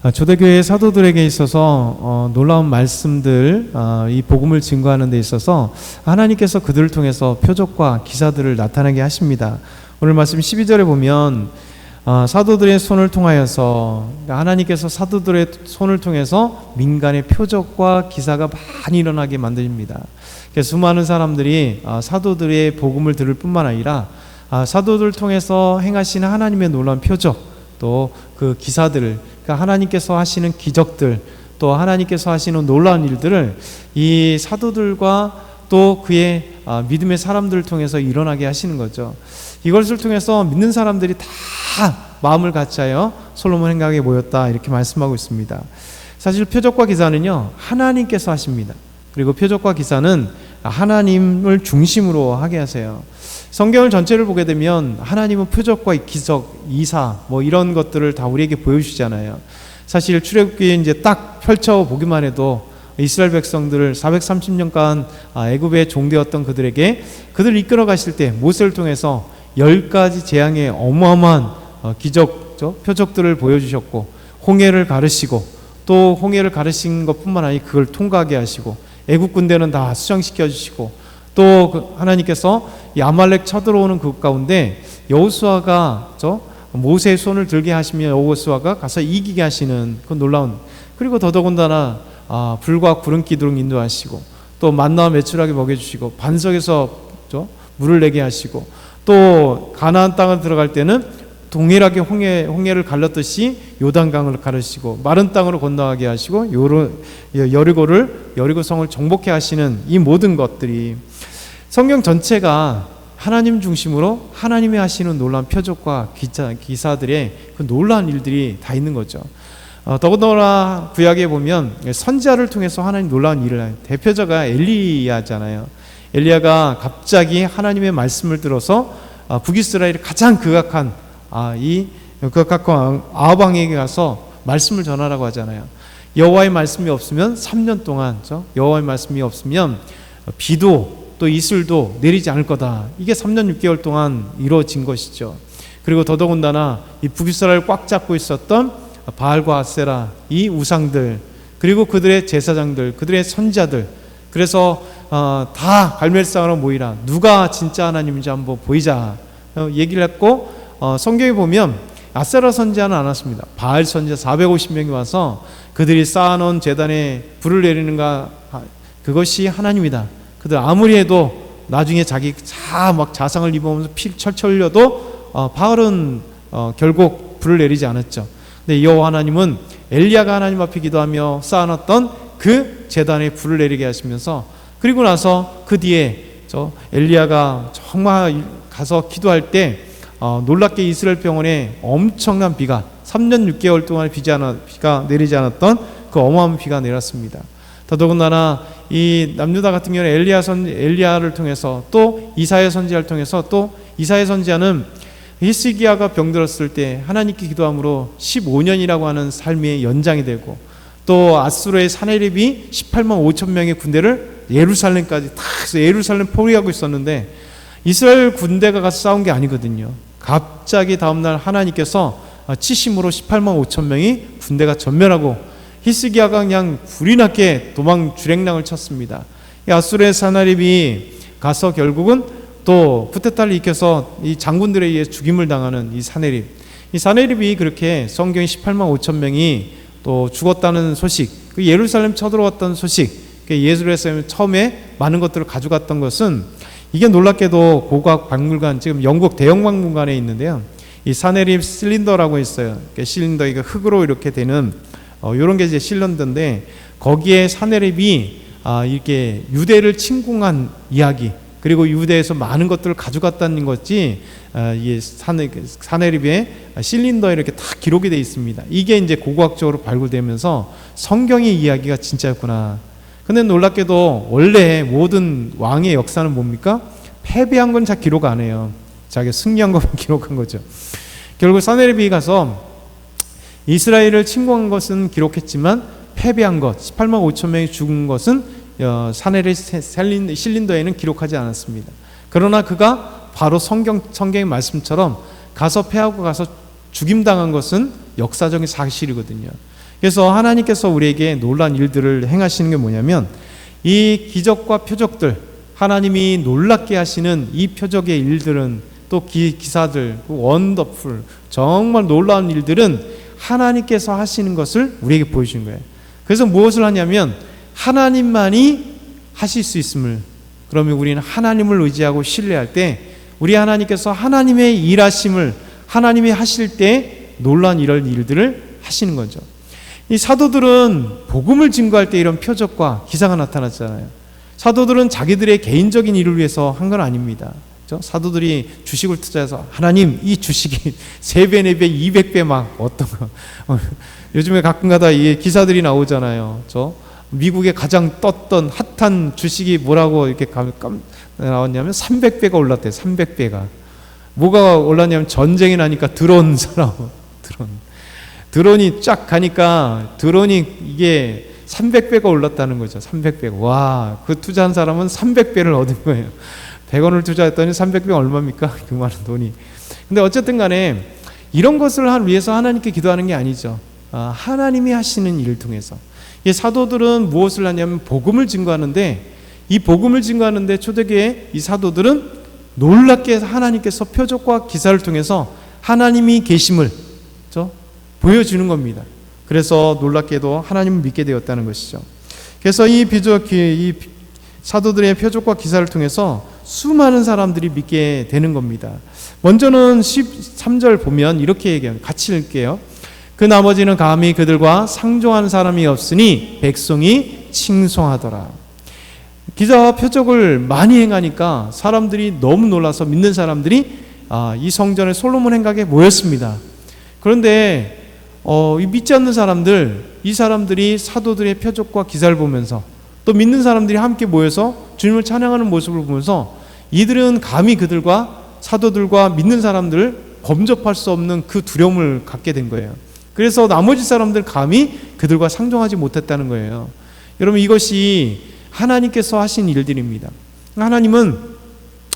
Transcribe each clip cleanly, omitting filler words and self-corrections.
초대교회 사도들에게 있어서 놀라운 말씀들, 이 복음을 증거하는 데 있어서 하나님께서 그들을 통해서 표적과 기사들을 나타나게 하십니다. 오늘 말씀 12절에 보면 사도들의 손을 통하여서, 하나님께서 사도들의 손을 통해서 민간의 표적과 기사가 많이 일어나게 만듭니다. 수많은 사람들이 사도들의 복음을 들을 뿐만 아니라 사도들을 통해서 행하시는 하나님의 놀라운 표적, 또 그 기사들을, 그러니까 하나님께서 하시는 기적들, 또 하나님께서 하시는 놀라운 일들을 이 사도들과 또 그의 믿음의 사람들을 통해서 일어나게 하시는 거죠. 이것을 통해서 믿는 사람들이 다 마음을 같이하여 솔로몬 행각에 모였다, 이렇게 말씀하고 있습니다. 사실 표적과 기사는요, 하나님께서 하십니다. 그리고 표적과 기사는 하나님을 중심으로 하게 하세요. 성경을 전체를 보게 되면 하나님은 표적과 기적, 이사 이런 것들을 다 우리에게 보여주시잖아요. 사실 출애굽기에 이제 딱 펼쳐 보기만 해도 이스라엘 백성들을 430년간 애굽에 종되었던 그들을 이끌어 가실 때 모세를 통해서 10가지 재앙의 어마어마한 기적, 표적들을 보여주셨고, 홍해를 가르시고, 또 홍해를 가르신 것뿐만 아니라 그걸 통과하게 하시고, 애국 군대는 다 수장시켜 주시고, 또 하나님께서 이 아말렉 쳐들어오는 그 가운데 여호수아가 모세의 손을 들게 하시며 여호수아가 가서 이기게 하시는 그 놀라운, 그리고 더더군다나 불과 구름 기둥 인도하시고, 또 만나와 메추라기 먹여주시고, 반석에서 물을 내게 하시고, 또 가나안 땅을 들어갈 때는 동일하게 홍해를 갈랐듯이 요단강을 가르시고, 마른 땅으로 건너가게 하시고, 여리고성을 정복해 하시는 이 모든 것들이 성경 전체가 하나님 중심으로 하나님이 하시는 놀라운 표적과 기사들의 그 놀라운 일들이 다 있는 거죠. 더군다나 구약에 보면 선지자를 통해서 하나님 놀라운 일을 해요. 대표자가 엘리야잖아요. 엘리야가 갑자기 하나님의 말씀을 들어서 북이스라엘의 가장 극악한 아합 왕에게 가서 말씀을 전하라고 하잖아요. 여호와의 말씀이 없으면 3년 동안, 여호와의 말씀이 없으면 비도 또 이슬도 내리지 않을 거다. 이게 3년 6개월 동안 이루어진 것이죠. 그리고 더더군다나 이 북이스라엘을 꽉 잡고 있었던 바알과 아세라, 이 우상들, 그리고 그들의 제사장들, 그들의 선지자들, 그래서 다 갈멜산으로 모이라, 누가 진짜 하나님인지 한번 보이자 얘기를 했고, 성경에 보면 아세라 선지자는 안 왔습니다. 바알 선지자 450명이 와서 그들이 쌓아놓은 제단에 불을 내리는가, 그것이 하나님이다. 그들 아무리 해도 나중에 자기 막 자상을 입으면서 피 철철 흘려도 바알은 결국 불을 내리지 않았죠. 근데 여호와 하나님은 엘리야가 하나님 앞에 기도하며 쌓아놨던 그 제단에 불을 내리게 하시면서, 그리고 나서 그 뒤에 엘리야가 정말 가서 기도할 때 놀랍게 이스라엘 병원에 엄청난 비가 3년 6개월 동안 비가 내리지 않았던 그 어마어마한 비가 내렸습니다. 더더군다나 이 남유다 같은 경우는 엘리야를 통해서, 또 이사야 선지자를 통해서, 또 이사야 선지자는 히스기야가 병들었을 때 하나님께 기도함으로 15년이라고 하는 삶의 연장이 되고, 또 아수르의 사네립이 18만 5천 명의 군대를 예루살렘까지 다 예루살렘 포위하고 있었는데, 이스라엘 군대가 가서 싸운 게 아니거든요. 갑자기 다음날 하나님께서 치심으로 18만 5천 명이 군대가 전멸하고, 히스기야가 그냥 불이 나게 주랭랑을 쳤습니다. 이 아수르의 사나립이 가서 결국은 또 쿠데타를 일으켜서 이 장군들에 의해 죽임을 당하는 이 사네립이 그렇게 성경에 18만 5천 명이 또 죽었다는 소식, 그 예루살렘 쳐들어왔던 소식, 예루살렘 처음에 많은 것들을 가져갔던 것은, 이게 놀랍게도 고고학 박물관, 지금 영국 대형 박물관에 있는데요, 이 사네립 실린더라고 있어요. 실린더, 이거 흙으로 이렇게 되는 이런 게 이제 실린더인데, 거기에 사네립이 이렇게 유대를 침공한 이야기, 그리고 유대에서 많은 것들을 가져갔다는 것이 이 사네립의 실린더에 이렇게 다 기록이 되어 있습니다. 이게 이제 고고학적으로 발굴되면서 성경의 이야기가 진짜였구나. 근데 놀랍게도 원래 모든 왕의 역사는 뭡니까? 패배한 건 잘 기록 안 해요. 자기가 승리한 것만 기록한 거죠. 결국 사네립이 가서 이스라엘을 침공한 것은 기록했지만 패배한 것, 18만 5천 명이 죽은 것은 사네립 실린더에는 기록하지 않았습니다. 그러나 그가 바로 성경의 말씀처럼 가서 패하고 가서 죽임당한 것은 역사적인 사실이거든요. 그래서 하나님께서 우리에게 놀라운 일들을 행하시는 게 뭐냐면 이 기적과 표적들, 하나님이 놀랍게 하시는 이 표적의 일들은 또 기사들, 원더풀, 정말 놀라운 일들은 하나님께서 하시는 것을 우리에게 보여주는 거예요. 그래서 무엇을 하냐면 하나님만이 하실 수 있음을, 그러면 우리는 하나님을 의지하고 신뢰할 때 우리 하나님께서 하나님의 일하심을 하나님이 하실 때 놀라운 이런 일들을 하시는 거죠. 이 사도들은 복음을 증거할 때 이런 표적과 기사가 나타났잖아요. 사도들은 자기들의 개인적인 일을 위해서 한 건 아닙니다. 그렇죠? 사도들이 주식을 투자해서 하나님 이 주식이 3배, 4배, 200배 막 어떤 거 요즘에 가끔가다 이 기사들이 나오잖아요. 미국에 가장 떴던 핫한 주식이 뭐라고 이렇게 나왔냐면 300배가 올랐대요. 300배가. 뭐가 올랐냐면 전쟁이 나니까 드론이 쫙 가니까 드론이 이게 300배가 올랐다는 거죠. 300배가. 와, 그 투자한 사람은 300배를 얻은 거예요. 100원을 투자했더니 300배가 얼마입니까? 그 많은 돈이. 근데 어쨌든 간에 이런 것을 위해서 하나님께 기도하는 게 아니죠. 하나님이 하시는 일을 통해서. 이 사도들은 무엇을 하냐면 복음을 증거하는데, 이 복음을 증거하는데 초대교회 이 사도들은 놀랍게 하나님께서 표적과 기사를 통해서 하나님이 계심을 보여주는 겁니다. 그래서 놀랍게도 하나님을 믿게 되었다는 것이죠. 그래서 이 사도들의 표적과 기사를 통해서 수많은 사람들이 믿게 되는 겁니다. 먼저는 13절 보면 이렇게 얘기합니다. 같이 읽게요. 그 나머지는 감히 그들과 상종한 사람이 없으니 백성이 칭송하더라. 기사와 표적을 많이 행하니까 사람들이 너무 놀라서 믿는 사람들이 이 성전의 솔로몬 행각에 모였습니다. 그런데 이 믿지 않는 사람들, 이 사람들이 사도들의 표적과 기사를 보면서 또 믿는 사람들이 함께 모여서 주님을 찬양하는 모습을 보면서 이들은 감히 그들과 사도들과 믿는 사람들을 범접할 수 없는 그 두려움을 갖게 된 거예요. 그래서 나머지 사람들 감히 그들과 상종하지 못했다는 거예요. 여러분, 이것이 하나님께서 하신 일들입니다. 하나님은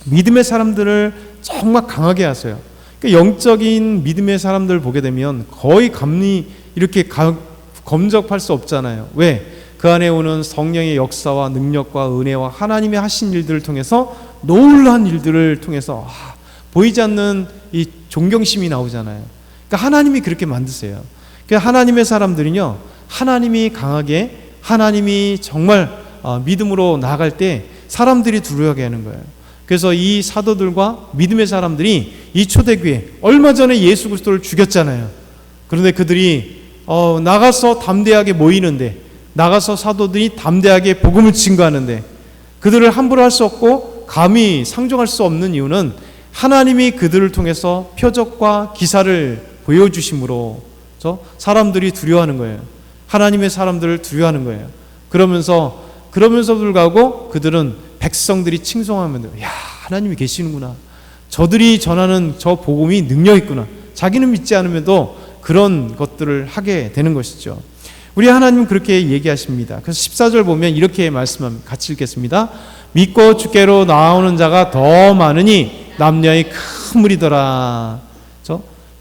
믿음의 사람들을 정말 강하게 하세요. 영적인 믿음의 사람들을 보게 되면 거의 감히 이렇게 검접할 수 없잖아요. 왜? 그 안에 오는 성령의 역사와 능력과 은혜와 하나님의 하신 일들을 통해서 놀라운 일들을 통해서 보이지 않는 이 존경심이 나오잖아요. 그러니까 하나님이 그렇게 만드세요. 그러니까 하나님의 사람들은요, 하나님이 강하게, 하나님이 정말 믿음으로 나아갈 때 사람들이 두려워하게 하는 거예요. 그래서 이 사도들과 믿음의 사람들이 이 초대교회, 얼마 전에 예수 그리스도를 죽였잖아요. 그런데 그들이 나가서 담대하게 모이는데, 나가서 사도들이 담대하게 복음을 증거하는데 그들을 함부로 할 수 없고 감히 상종할 수 없는 이유는 하나님이 그들을 통해서 표적과 기사를 보여주심으로 사람들이 두려워하는 거예요. 하나님의 사람들을 두려워하는 거예요. 그러면서 불구하고 그들은 백성들이 칭송하면 야, 하나님이 계시는구나. 저들이 전하는 저 복음이 능력 있구나. 자기는 믿지 않으면도 그런 것들을 하게 되는 것이죠. 우리 하나님은 그렇게 얘기하십니다. 그래서 14절 보면 이렇게 말씀합니다. 같이 읽겠습니다. 믿고 주께로 나오는 자가 더 많으니 남녀의 큰 무리더라.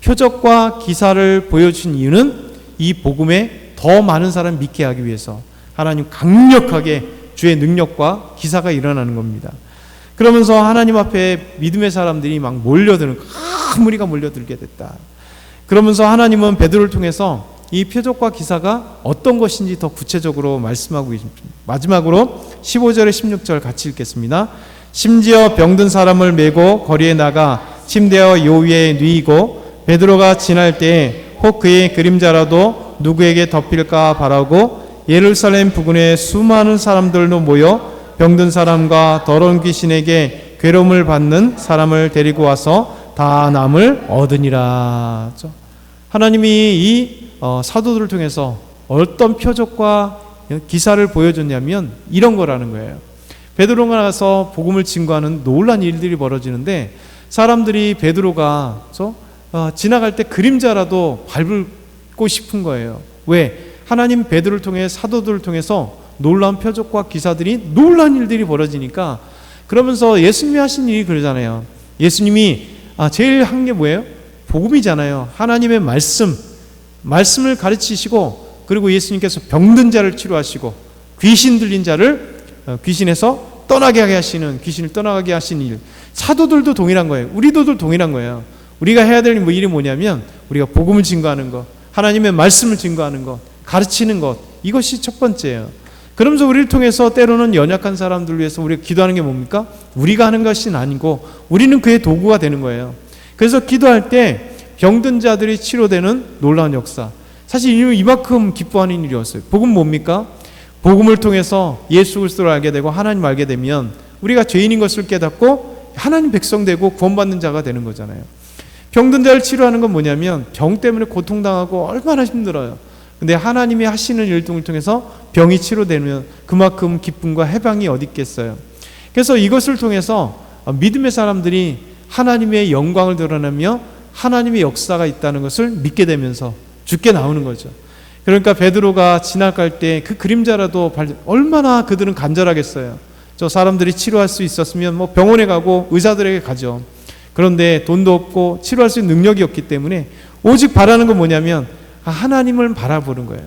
표적과 기사를 보여준 이유는 이 복음에 더 많은 사람을 믿게 하기 위해서 하나님 강력하게 주의 능력과 기사가 일어나는 겁니다. 그러면서 하나님 앞에 믿음의 사람들이 막 몰려드는, 큰 무리가 몰려들게 됐다. 그러면서 하나님은 베드로를 통해서 이 표적과 기사가 어떤 것인지 더 구체적으로 말씀하고 계십니다. 마지막으로 15절에 16절 같이 읽겠습니다. 심지어 병든 사람을 메고 거리에 나가 침대와 요 위에 누이고 베드로가 지날 때에 혹 그의 그림자라도 누구에게 덮일까 바라고 예루살렘 부근에 수많은 사람들도 모여 병든 사람과 더러운 귀신에게 괴로움을 받는 사람을 데리고 와서 다 남을 얻으니라. 하나님이 이 사도들을 통해서 어떤 표적과 기사를 보여줬냐면 이런 거라는 거예요. 베드로가 나가서 복음을 증거하는 놀라운 일들이 벌어지는데 사람들이 베드로가 지나갈 때 그림자라도 밟고 싶은 거예요. 왜? 하나님 베드로를 통해 사도들을 통해서 놀라운 표적과 기사들이, 놀라운 일들이 벌어지니까. 그러면서 예수님이 하신 일이 그러잖아요. 예수님이 제일 한 게 뭐예요? 복음이잖아요. 하나님의 말씀을 가르치시고 그리고 예수님께서 병든 자를 치료하시고 귀신 들린 자를 귀신에서 떠나게 하게 하시는, 귀신을 떠나게 하시는 일, 사도들도 동일한 거예요. 우리도 동일한 거예요. 우리가 해야 될 일이 뭐냐면 우리가 복음을 증거하는 것, 하나님의 말씀을 증거하는 것, 가르치는 것, 이것이 첫 번째예요. 그러면서 우리를 통해서 때로는 연약한 사람들을 위해서 우리가 기도하는 게 뭡니까? 우리가 하는 것이 아니고 우리는 그의 도구가 되는 거예요. 그래서 기도할 때 병든 자들이 치료되는 놀라운 역사, 사실 이만큼 기뻐하는 일이었어요. 복음 뭡니까? 복음을 통해서 예수 그리스도를 알게 되고 하나님 알게 되면 우리가 죄인인 것을 깨닫고 하나님 백성 되고 구원받는 자가 되는 거잖아요. 병든 자를 치료하는 건 뭐냐면 병 때문에 고통당하고 얼마나 힘들어요. 근데 하나님이 하시는 일들을 통해서 병이 치료되면 그만큼 기쁨과 해방이 어디 있겠어요. 그래서 이것을 통해서 믿음의 사람들이 하나님의 영광을 드러내며 하나님의 역사가 있다는 것을 믿게 되면서 죽게 나오는 거죠. 그러니까 베드로가 지나갈 때 그 그림자라도 얼마나 그들은 간절하겠어요. 저 사람들이 치료할 수 있었으면 뭐 병원에 가고 의사들에게 가죠. 그런데 돈도 없고 치료할 수 있는 능력이 없기 때문에 오직 바라는 건 뭐냐면 하나님을 바라보는 거예요.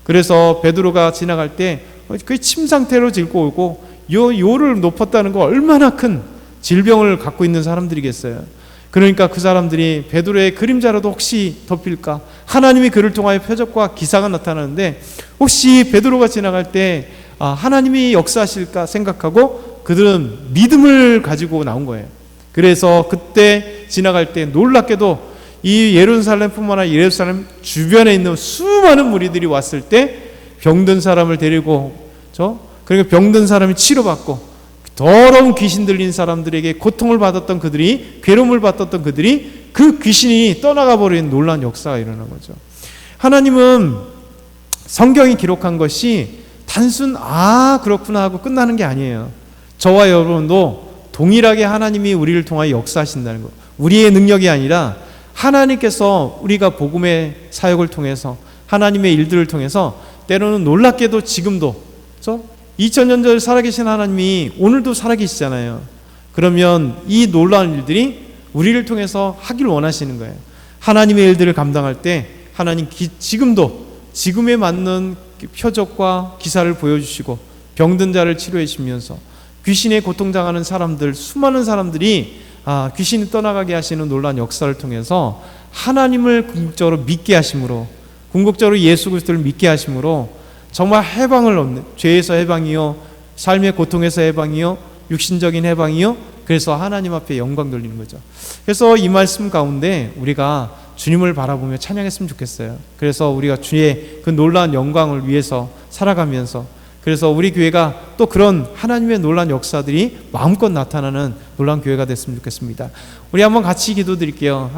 그래서 베드로가 지나갈 때 그 침 상태로 짚고 오고 요를 높았다는 거 얼마나 큰 질병을 갖고 있는 사람들이겠어요. 그러니까 그 사람들이 베드로의 그림자라도 혹시 덮일까? 하나님이 그를 통하여 표적과 기사가 나타나는데 혹시 베드로가 지나갈 때 하나님이 역사하실까 생각하고 그들은 믿음을 가지고 나온 거예요. 그래서 그때 지나갈 때 놀랍게도 이 예루살렘뿐만 아니라 예루살렘 주변에 있는 수많은 무리들이 왔을 때 병든 사람을 데리고 그러니까 병든 사람이 치료받고 더러운 귀신 들린 사람들에게 고통을 받았던 그들이, 괴로움을 받았던 그들이 그 귀신이 떠나가 버린 놀라운 역사가 일어난 거죠. 하나님은 성경이 기록한 것이 단순 그렇구나 하고 끝나는 게 아니에요. 저와 여러분도 동일하게 하나님이 우리를 통하여 역사하신다는 것, 우리의 능력이 아니라 하나님께서 우리가 복음의 사역을 통해서 하나님의 일들을 통해서 때로는 놀랍게도 지금도 2000년 전 살아계신 하나님이 오늘도 살아계시잖아요. 그러면 이 놀라운 일들이 우리를 통해서 하기를 원하시는 거예요. 하나님의 일들을 감당할 때 하나님 지금도 지금에 맞는 표적과 기사를 보여주시고 병든 자를 치료해 주시면서 귀신에 고통당하는 사람들, 수많은 사람들이 귀신이 떠나가게 하시는 놀라운 역사를 통해서 하나님을 궁극적으로 믿게 하심으로, 궁극적으로 예수 그리스도를 믿게 하심으로 정말 해방을 얻는, 죄에서 해방이요, 삶의 고통에서 해방이요, 육신적인 해방이요, 그래서 하나님 앞에 영광 돌리는 거죠. 그래서 이 말씀 가운데 우리가 주님을 바라보며 찬양했으면 좋겠어요. 그래서 우리가 주의 그 놀라운 영광을 위해서 살아가면서, 그래서 우리 교회가 또 그런 하나님의 놀라운 역사들이 마음껏 나타나는 놀라운 교회가 됐으면 좋겠습니다. 우리 한번 같이 기도드릴게요.